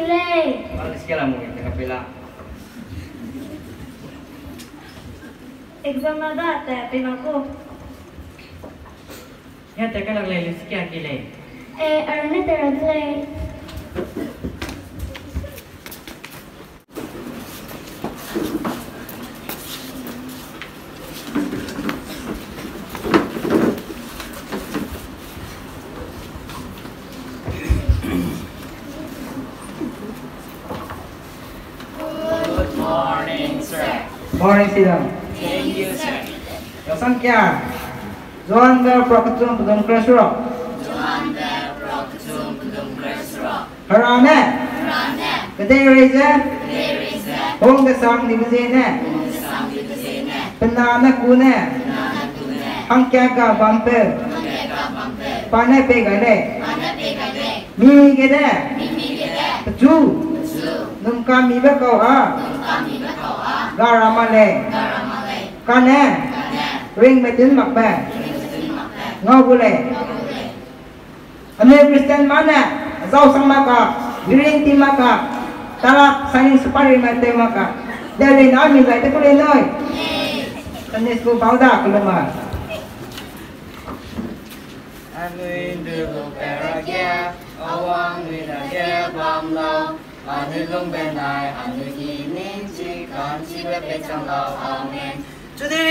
le. Alis ka lang mo ito kapila. Exam na dati, pinako. Ya teka lang lelis kya kile. Arne teradle. Good morning, sir. Morning, Sidam. Thank you, sir. Yosan kya? Zohan ga prakatum pudum krasro. Joanda Proktum Pudum Kresro. Harane. Rane. Kade reza. Teresa. Hong ga sang dimazene. Sambi Kusene. Penana kune. Nana Kune. Hang kya ga bumper. Mega Bampe. Pane pe gale. Ana Pegade. Mimi gede. Mimi Gede. Peju. Su. Num kami ba kau ha. Kami Bakawa. Garamale. Garamale. Kane. Kane. Ring metin makbe. Rinsin Makne. Ngobule. Nogule. Ane Kristen mana? Zau sang maka. Green tea maka. Talak saling supari mate maka. Dari nami lai te kule noi. Tanis ko bauda kulama. Anuin dulu peragia, awang wilayah bamlau. Anu lung benai, anu kini cikan cibe pecang lau, amin. Jadi.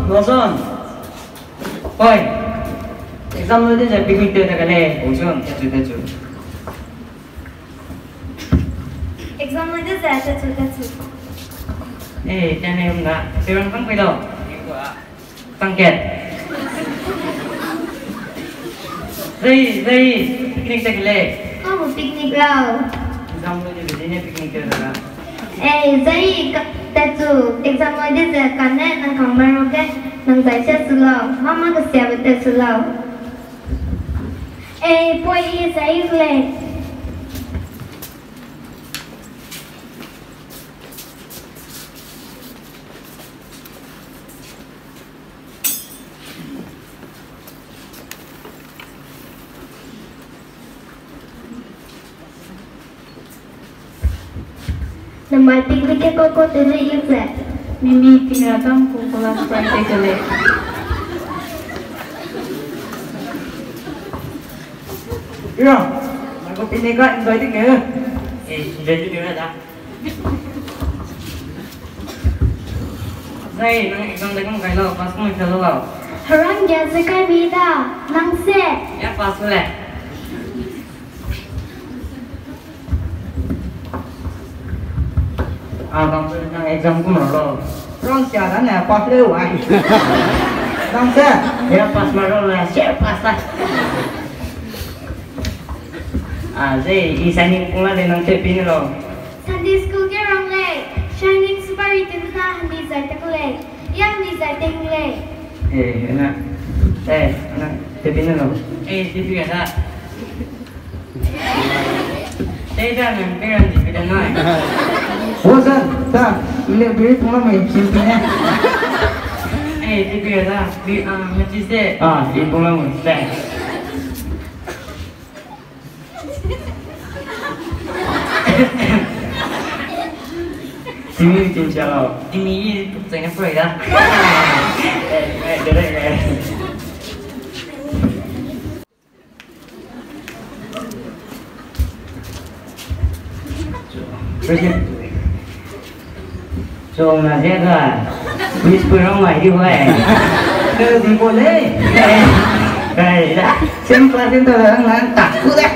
Lawson. Oi. Exam lu dia picnic tu tak kale. Lawson, tu. Exam na dati, tetu. Jangan enggak. Sekarang kan pilo. Iku ah. Tangket. Zai, picnic tak kale. Kamu piknik lau. Exam lu dia picnic tu tak. Zai tetu. Exam na dati, karena nang kamar oke, nang baca sulau. Mama kesiap tetu sulau. Poi zai le. Nama piknik koko tele iuze. Mimi tinggalkan kumpulan praktek kele. Iya. Aku pilih kak inviting ya. Jadi dia dah. Zai, nang exam dah kamu kalau pas kamu kalau lau. Harang ya sekai bida. Nang se. Ya pas boleh. Kamu nang exam kamu lau. Rong siaran ya pas leu ai. Rong se. Ya pas baru lah, siap pas lah. Zai, isanin pula dengan tepin lo. Sunday school ke rong le. Shining supari tu na handi zai tak le. Yang ni zai teng le. Enak. Anak tepin lo. Tipi ada. Jangan pegang tipi dan naik. Bosan, tak. Ini beri pula main simpelnya. Tipi ada. Macam se. Ini pula mesti. Timi bikin siapa? Timi tengah pergi dah. Dah. Chồng là thế rồi, biết bữa nó ngoài đi vậy, cơ gì cô đấy, đây đã, xem tôi đang tặng cứ đấy.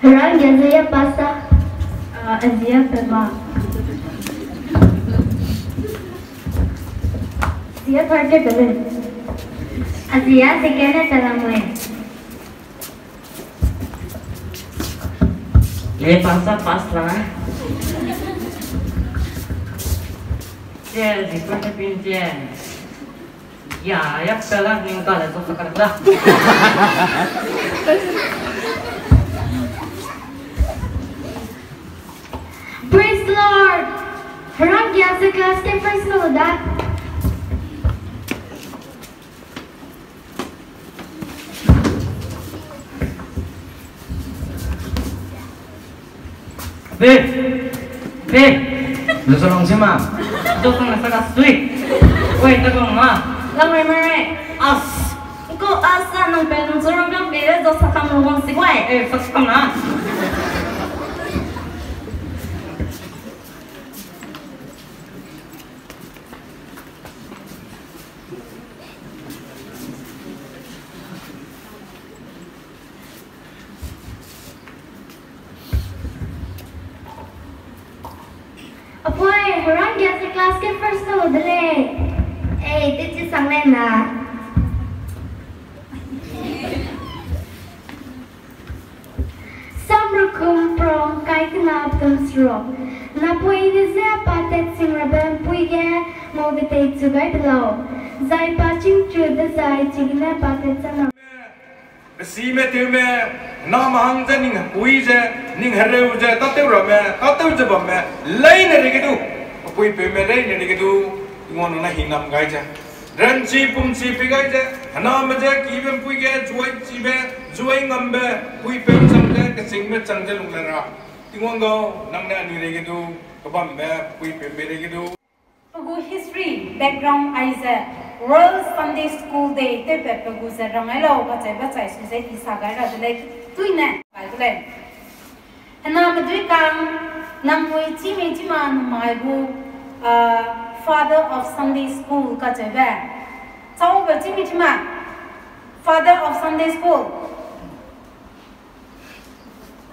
Harang ya saya pasah. Azia Perma. Asia target kali. Asia sekian dalam way. Le pasa pas lah. Cel, seperti pincen. Ya, ya pelan ninggal itu sekarang lah. Praise the Lord. Harang biasa kelas ke praise the Lord dah. Be, lu solong siapa? dokang nasa sweet. Wait, dokang ma. Lamai mere. As. Ko asa nang pen sorong kang bere do sakam luang sigwai. First come na. Apoy, harang biasa kelas ke first the Lord le. Itu sang lena. Samrukum prong kai kenal tumsro. Napoi ini siapa tet sing raben puige mau bete juga belau. Zai pacing cuda zai cigna patet sana. Si me tu me nam hang je ning pui je ning hare je tatew ra me tatew je ba me lai ne ri du pui pe me lai ne ri du ngon na hinam gai je ran chi pum chi pe gai je na me je ki ben pui ge juai chi be juai ngam be pui pe chang je ke sing me chang je lung la ra ngon go nang na ni ri du ka bam me pui pe me ri du Pagu history background Isaac World Sunday School Day te pe pagu sa rangai lo ba chai su se isa ga ra de tui ne ba de na ma dui kang nang moi chi me chi ma nu mai bu father of Sunday School ka chai ba chau ba chi me chi ma father of Sunday School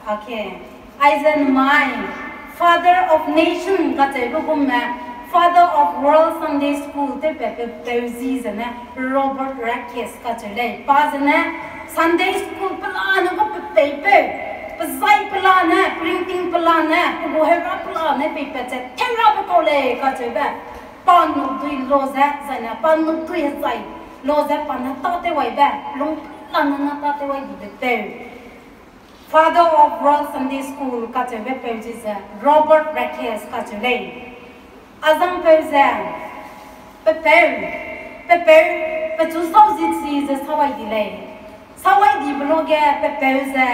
okay Isaac mai father of nation ka chai bu kum ma Father of World Sunday School te pepe teuzi zane Robert Rakes ka chale pa zane Sunday School plan ko pepe pazai plan printing plan ko hera plan pepe che thera ba ko le ka chebe pan no dui loza zane pan no dui zai loza pan ta te wai ba long plan na ta te wai di te Father of World Sunday School ka chebe pepe Robert Rakes ka chale Azam Peuzan, Petu Sausitsi is a Sawai delay. Sawai di Bloga, Pepeuza,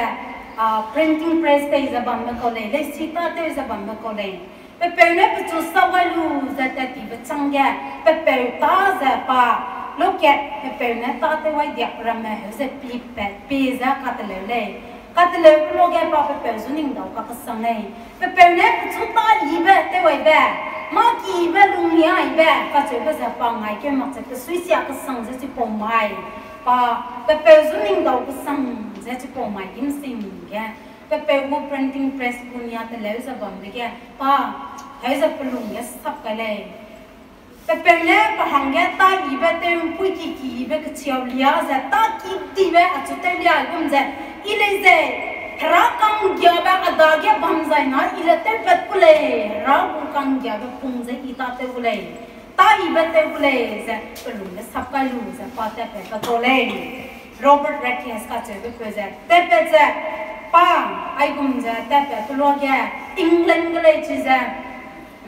printing press days a Bambacole, let's see that there is a Bambacole. Peperne Petu Sawalu, that Tibetanga, Pepe Taza Pa, look at Peperne Tatawai diagram, who's a peep pet, Pisa, Catalele. Catalele Bloga Papa Pezuning, Capasane. Peperne Petu Ta, Libe, they were there. Maki belumia ibe kache beza pangai ke makse ke suisia ke sang je po mai pa pepe zuning dau ke sang je po mai kim sing ke pepe wo printing press punya te le za bam ke pa hai za pelung ya sap ka le pepe ne pa hangya ta ibe te pui ki ibe ke chiao lia za ta ki ti be a chu te lia gum je ile ze Rakang gyaba adagya bamzai na ilate betpule rakang gyaba pungze itate bule ta ibete bule ze pelung sapkalu ze pate pe katole Robert Rakes ka che be ze tepe ze pa ai gum ze tepe tuloge England gale che ze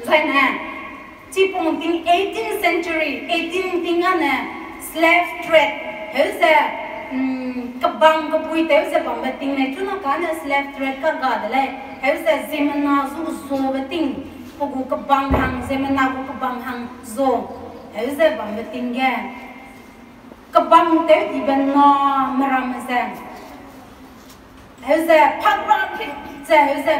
zaina chipong ting 18th century 18 tingane slave trade heze kabang kapui te se bamba ting ne tuna kana slave trade ka ga dale he se zemana zu zo beting pogu kabang hang zemana ko kabang hang zo he se bamba ting ge kabang te di ben no maram se he se phakra ki se he se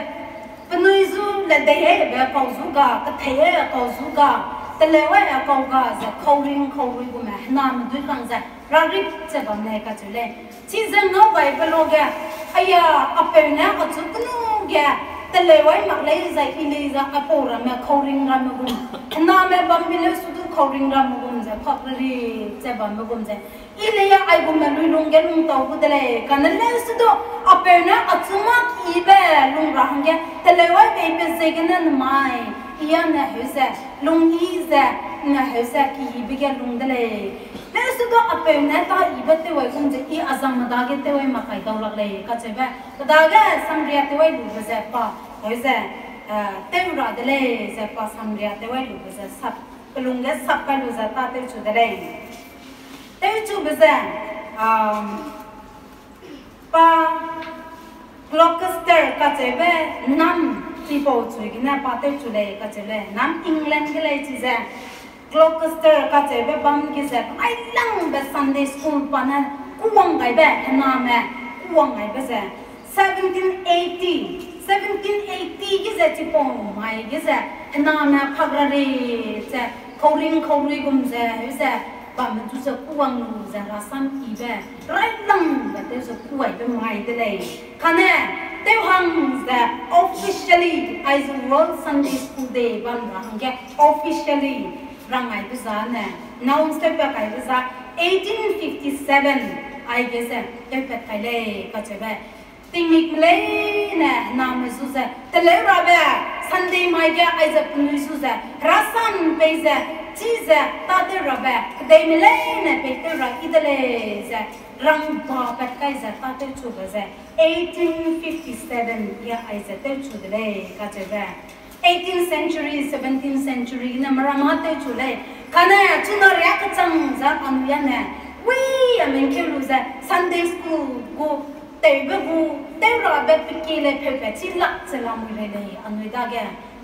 penui zu le de he be ko zu ga ka the ko zu ga te le wa ko ga se khouring ko ma na ma du kang se Ragip se bamne ka chule season no bai beloga aya apena achuknu ge telewai maklai zai ile za apora me khouring ram gum na me bambile sudu khouring ram gum za พอกรีจะบันมากุมใจอีเลยไอ้กุมมันลุงแกลุงเต่ากุเดเลยกันนั่นเลยสุดอ่ะเป็นนะอัศมาอีเบลุงรังแกแต่เลยว่าเป็นเซกันนั่นไม่ยันนะเฮเซลุงอีเซนะเฮเซกีอีเบแกลุงเดเลยเลยสุดอ่ะเป็นนะตาอีเบเตไว้กุมใจอีอาซัมมาดาเกเตไว้มาใครดาวลักเลยก็จะแบบดาเกสัมเรียเตไว้ดูเบเซป้าเฮเซเตวราเดเลยเซป้าสัมเรียเตไว้ดูเบเซสับลุงเกสับไปดูเซตาเตวชูเดเลยเตวชูเบเซป้ากล็อกสเตอร์ก็จะแบบน้ำที่พูดช่วยกินนะป้าเตวชูเลยก็จะแบบน้ำอังกฤษก็เลยจีเซกล็อกสเตอร์ก็จะแบบบังกิเซไอ้ลังแบบซันเดย์สคูลปานะกูวังไงแบบน้ำแม่กูวังไงแบบ1780กิเซที่พูดไม่กิเซน้ำแม่พักระเซเขาริงกุมเซเซบางมันจุดกูวังลูเซราซัมอีแบบไรลังแบบเตวจะกูไอ้เป็นไม่ได้เลยคะแนนเตวหังเซ officially as World Sunday School Day บันรังแก officially รังไงภาษาเนี่ยน้องสเตปไปไงภาษา1857 I guess เตวไปเลยก็จะแบบติมิกเลยเนี่ยน้ำมันสุดเซแต่เลยเราแบบ Sunday ไม่แก่ไอ้จะเป็นสุดเซราซัมไปเซจีเซตาเดราแบบเดมิเลนเปเตราอิตาลีเซรังบาเปกไกเซตาเตชูเบเซ1857ยาไอเซเตชูเดเลก็จะแบบ18th century 17th century นะมารามาเตชูเลยขณะชุนเรียกจังจะอันยันเนี่ยวิอเมริกันรู้เซ Sunday school กูเตะกูเตะราแบบพิกิเลเพเปชิลักเซลามุเรเลยอันวิดาเก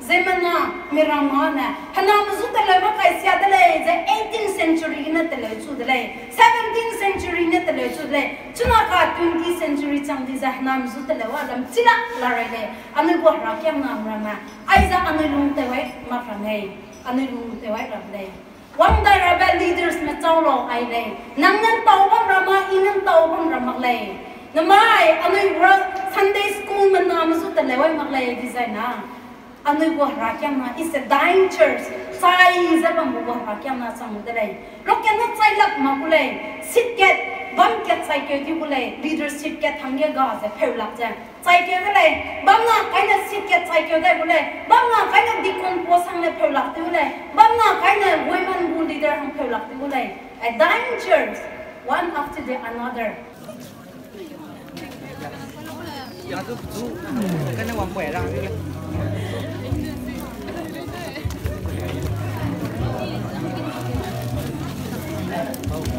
Zemana miramana hanam zutale makai siadale ze 18th century na tele chudale 17th century na tele chudale chunaka 20th century chamdi za hanam zutale wa ram chila larele anu ko rakyam nam rama aiza anu lung te wai ma frangai anu lung te wai rablei one day rebel leaders ma chawlo ai le nangan tawbam rama inan tawbam ramak le namai anu Sunday school man nam zutale wai mak le designa anu ko rakyam na is a dying church sai za bam ko rakyam na samudalai lokyan na sai lak ma kulai sit get bam get sai ke ti kulai leadership get thangge ga za pheu lak ja sai ke kulai bam na kai na sit get sai ke dai kulai bam na kai na dikon po sang na pheu lak ti kulai bam na kai na women bu leader hang pheu lak ti kulai a dying church one after the another ya tu cái nó quằn quẻ ra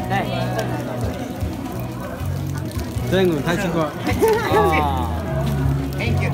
đây đây người thay chưa thank you